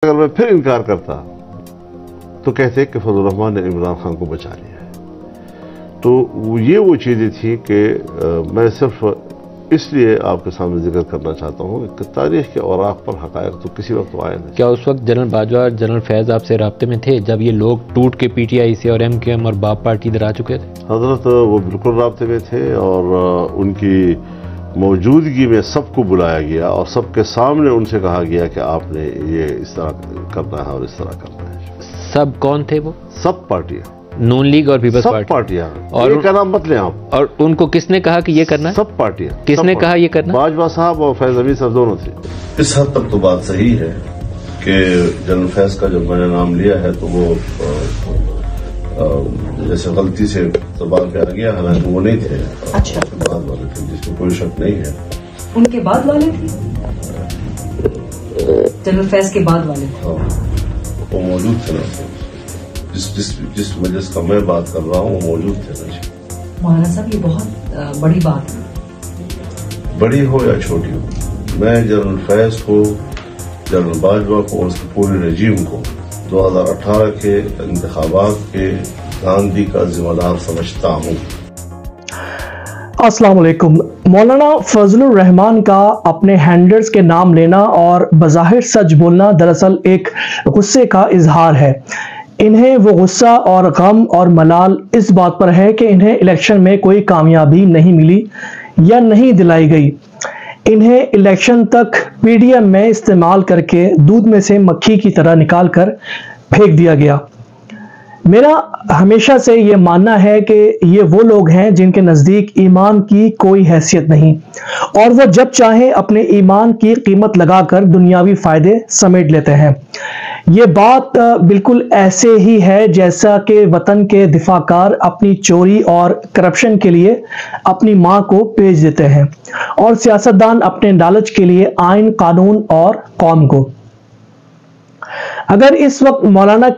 اگر میں پھر انکار کرتا تو کہتے کہ فضل الرحمان نے عمران خان کو بچا لیا ہے۔ تو یہ وہ چیزیں تھیں کہ میں صرف اس لیے آپ کے سامنے ذکر کرنا چاہتا ہوں کہ تاریخ کے اوراق پر حقائق تو کسی وقت آئے نہیں۔ کیا اس وقت جنرل باجوہ اور جنرل فیض آپ سے رابطے میں تھے جب یہ لوگ ٹوٹ کے پی ٹی آئی سے اور MKM اور باپ پارٹی ادھر آ چکے تھے؟ حضرت وہ بالکل رابطے میں تھے اور ان کی موجودگی میں سب کو بلایا گیا اور سب کے سامنے ان سے کہا گیا کہ آپ نے یہ اس طرح کرنا ہے اور اس طرح کرنا ہے۔ سب کون تھے وہ؟ سب پارٹیاں، نون لیگ اور پیپلز سب پارٹی؟ پارٹیاں، اور یہ کا نام مت لیں آپ۔ اور ان کو کس نے کہا کہ یہ کرنا ہے؟ سب پارٹیاں۔ کس نے کہا یہ کرنا؟ باجوہ صاحب اور فیض حمید صاحب دونوں تھے۔ اس حد تک تو بات صحیح ہے کہ جنرل فیض کا جب میں نے نام لیا ہے تو وہ جیسے غلطی سے زبان پہ آ گیا، حالانکہ وہ نہیں تھے۔ اچھا، بعد والے تھے جس میں کوئی شک نہیں ہے۔ ان کے بعد والے تھے؟ جنرل فیض کے بعد والے تھے؟ ہاں، وہ موجود تھے نا، جس مجلس کا میں بات کر رہا ہوں وہ موجود تھے نا۔ مولانا صاحب یہ بہت بڑی بات ہے، بڑی ہو یا چھوٹی ہو، میں جنرل فیض کو، جنرل باجوہ کو اور اس کے پورے رجیم کو 2018 کے انتخابات کے دھاندلی کا ذمہ دار سمجھتا ہوں۔ السلام علیکم۔ مولانا فضل الرحمان کا اپنے ہینڈلرز کے نام لینا اور بظاہر سچ بولنا دراصل ایک غصے کا اظہار ہے۔ انہیں وہ غصہ اور غم اور ملال اس بات پر ہے کہ انہیں الیکشن میں کوئی کامیابی نہیں ملی یا نہیں دلائی گئی۔ انہیں الیکشن تک PDM میں استعمال کر کے دودھ میں سے مکھی کی طرح نکال کر پھینک دیا گیا۔ میرا ہمیشہ سے یہ ماننا ہے کہ یہ وہ لوگ ہیں جن کے نزدیک ایمان کی کوئی حیثیت نہیں اور وہ جب چاہیں اپنے ایمان کی قیمت لگا کر دنیاوی فائدے سمیٹ لیتے ہیں۔ یہ بات بالکل ایسے ہی ہے جیسا کہ وطن کے دفاع کار اپنی چوری اور کرپشن کے لیے اپنی ماں کو بیچ دیتے ہیں اور سیاستدان اپنے لالچ کے لیے آئین، قانون اور قوم کو۔ اگر اس وقت مولانا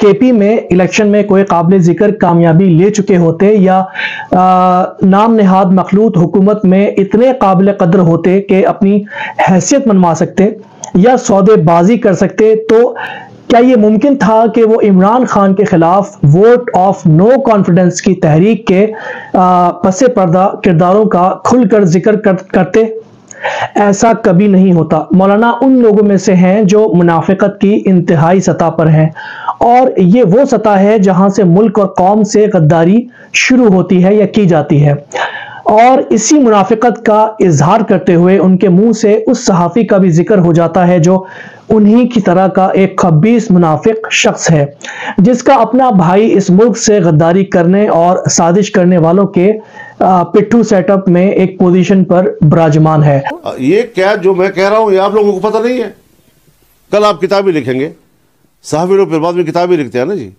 KP میں الیکشن میں کوئی قابل ذکر کامیابی لے چکے ہوتے یا نام نہاد مخلوط حکومت میں اتنے قابل قدر ہوتے کہ اپنی حیثیت منوا سکتے یا سودے بازی کر سکتے تو کیا یہ ممکن تھا کہ وہ عمران خان کے خلاف ووٹ آف نو کانفیڈنس کی تحریک کے پس پردہ کرداروں کا کھل کر ذکر کرتے؟ ایسا کبھی نہیں ہوتا۔ مولانا ان لوگوں میں سے ہیں جو منافقت کی انتہائی سطح پر ہیں اور یہ وہ سطح ہے جہاں سے ملک اور قوم سے غداری شروع ہوتی ہے یا کی جاتی ہے، اور اسی منافقت کا اظہار کرتے ہوئے ان کے منہ سے اس صحافی کا بھی ذکر ہو جاتا ہے جو انہی کی طرح کا ایک خبیث منافق شخص ہے جس کا اپنا بھائی اس ملک سے غداری کرنے اور سازش کرنے والوں کے پٹھو سیٹ اپ میں ایک پوزیشن پر براجمان ہے۔ یہ کیا جو میں کہہ رہا ہوں یہ آپ لوگوں کو پتہ نہیں ہے؟ کل آپ کتابیں لکھیں گے، صحافی لوگ پھر بعد میں کتابیں لکھتے ہیں نا جی،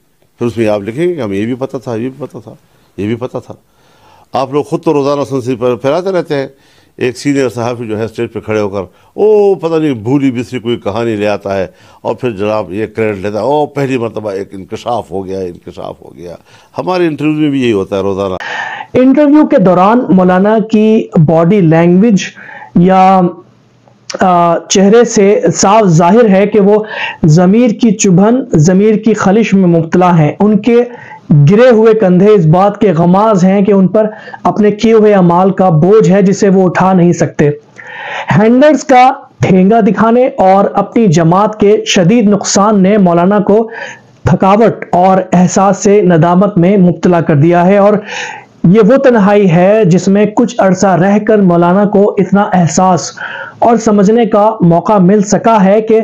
پھر اس میں آپ لکھیں گے کہ ہمیں یہ بھی پتہ تھا، یہ بھی پتہ تھا، یہ بھی پتہ تھا۔ آپ لوگ خود تو روزانہ سنسنی پر پھیلاتے رہتے ہیں۔ ایک سینئر صحافی جو ہے اسٹیج پہ کھڑے ہو کر پتہ نہیں بھولی بسری کوئی کہانی لے آتا ہے اور پھر جناب یہ کریڈٹ لیتا ہے، پہلی مرتبہ ایک انکشاف ہو گیا۔ ہمارے انٹرویو میں بھی یہی ہوتا ہے روزانہ۔ انٹرویو کے دوران مولانا کی باڈی لینگویج یا چہرے سے صاف ظاہر ہے کہ وہ ضمیر کی چبھن، ضمیر کی خلش میں مبتلا ہیں۔ ان کے گرے ہوئے کندھے اس بات کے غماز ہیں کہ ان پر اپنے کیے ہوئے اعمال کا بوجھ ہے جسے وہ اٹھا نہیں سکتے۔ ہینڈلرز کا ٹھینگا دکھانے اور اپنی جماعت کے شدید نقصان نے مولانا کو تھکاوٹ اور احساس سے ندامت میں مبتلا کر دیا ہے، اور یہ وہ تنہائی ہے جس میں کچھ عرصہ رہ کر مولانا کو اتنا احساس اور سمجھنے کا موقع مل سکا ہے کہ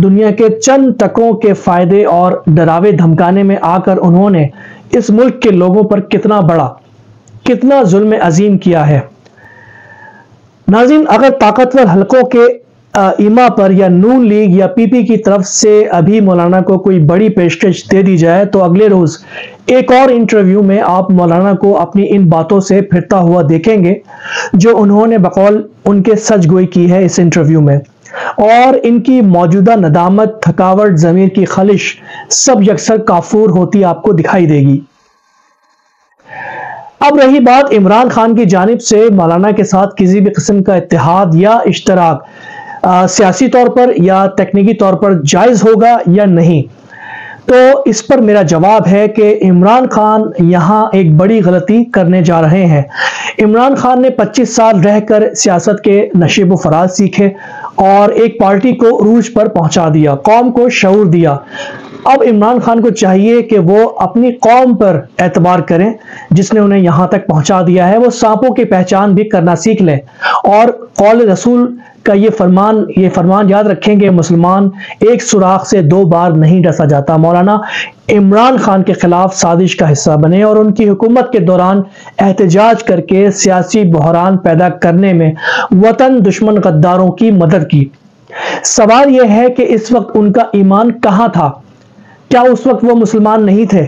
دنیا کے چند ٹکوں کے فائدے اور ڈراوے دھمکانے میں آ کر انہوں نے اس ملک کے لوگوں پر کتنا ظلم عظیم کیا ہے۔ ناظرین، اگر طاقتور حلقوں کے ایما پر یا نون لیگ یا PP کی طرف سے ابھی مولانا کو کوئی بڑی پیشکش دے دی جائے تو اگلے روز ایک اور انٹرویو میں آپ مولانا کو اپنی ان باتوں سے پھرتا ہوا دیکھیں گے جو انہوں نے بقول ان کے سچ گوئی کی ہے اس انٹرویو میں، اور ان کی موجودہ ندامت، تھکاوٹ، ضمیر کی خلش سب یکسر کافور ہوتی آپ کو دکھائی دے گی۔ اب رہی بات عمران خان کی جانب سے مولانا کے ساتھ کسی بھی قسم کا اتحاد یا اشتراک سیاسی طور پر یا تکنیکی طور پر جائز ہوگا یا نہیں؟ تو اس پر میرا جواب ہے کہ عمران خان یہاں ایک بڑی غلطی کرنے جا رہے ہیں۔ عمران خان نے 25 سال رہ کر سیاست کے نشیب و فراز سیکھے اور ایک پارٹی کو عروج پر پہنچا دیا، قوم کو شعور دیا۔ اب عمران خان کو چاہیے کہ وہ اپنی قوم پر اعتبار کریں جس نے انہیں یہاں تک پہنچا دیا ہے۔ وہ سانپوں کی پہچان بھی کرنا سیکھ لیں اور قول رسول کا یہ فرمان یاد رکھیں کہ مسلمان ایک سوراخ سے 2 بار نہیں ڈسا جاتا۔ مولانا عمران خان کے خلاف سازش کا حصہ بنے اور ان کی حکومت کے دوران احتجاج کر کے سیاسی بحران پیدا کرنے میں وطن دشمن غداروں کی مدد کی۔ سوال یہ ہے کہ اس وقت ان کا ایمان کہاں تھا؟ کیا اس وقت وہ مسلمان نہیں تھے؟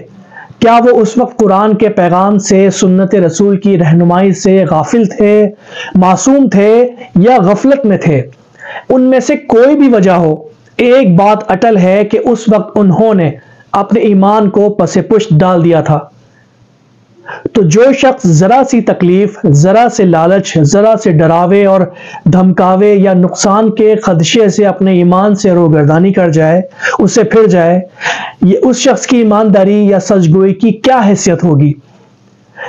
کیا وہ اس وقت قرآن کے پیغام سے، سنت رسول کی رہنمائی سے غافل تھے، معصوم تھے یا غفلت میں تھے؟ ان میں سے کوئی بھی وجہ ہو، ایک بات اٹل ہے کہ اس وقت انہوں نے اپنے ایمان کو پس پشت ڈال دیا تھا۔ تو جو شخص ذرا سی تکلیف، ذرا سے لالچ، ذرا سے ڈراوے اور دھمکاوے یا نقصان کے خدشے سے اپنے ایمان سے روگردانی کر جائے، اس سے پھر جائے، یہ اس شخص کی ایمانداری یا سچگوئی کی کیا حیثیت ہوگی؟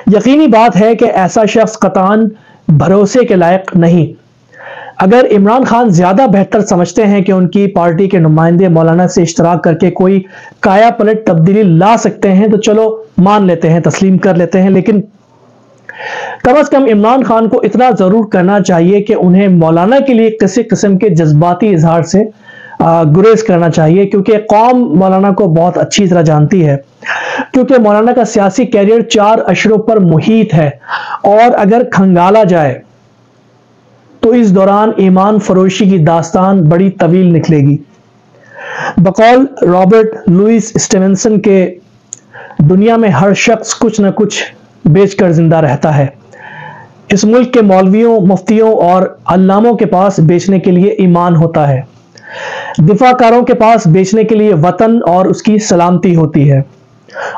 یقینی بات ہے کہ ایسا شخص قطعاً بھروسے کے لائق نہیں۔ اگر عمران خان زیادہ بہتر سمجھتے ہیں کہ ان کی پارٹی کے نمائندے مولانا سے اشتراک کر کے کوئی کایا پلٹ تبدیلی لا سکتے ہیں تو چلو مان لیتے ہیں، تسلیم کر لیتے ہیں، لیکن کم از کم عمران خان کو اتنا ضرور کرنا چاہیے کہ انہیں مولانا کے لیے کسی قسم کے جذباتی اظہار سے گریز کرنا چاہیے، کیونکہ قوم مولانا کو بہت اچھی طرح جانتی ہے، کیونکہ مولانا کا سیاسی کیریئر 4 اشروں پر محیط ہے اور اگر کھنگالا جائے تو اس دوران ایمان فروشی کی داستان بڑی طویل نکلے گی۔ بقول رابرٹ لوئس اسٹیونسن کے دنیا میں ہر شخص کچھ نہ کچھ بیچ کر زندہ رہتا ہے۔ اس ملک کے مولویوں، مفتیوں اور علاموں کے پاس بیچنے کے لیے ایمان ہوتا ہے، دفاع کاروں کے پاس بیچنے کے لیے وطن اور اس کی سلامتی ہوتی ہے،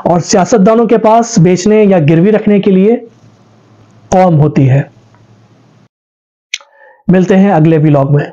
اور سیاستدانوں کے پاس بیچنے یا گروی رکھنے کے لیے قوم ہوتی ہے۔ ملتے ہیں اگلے ولاگ میں۔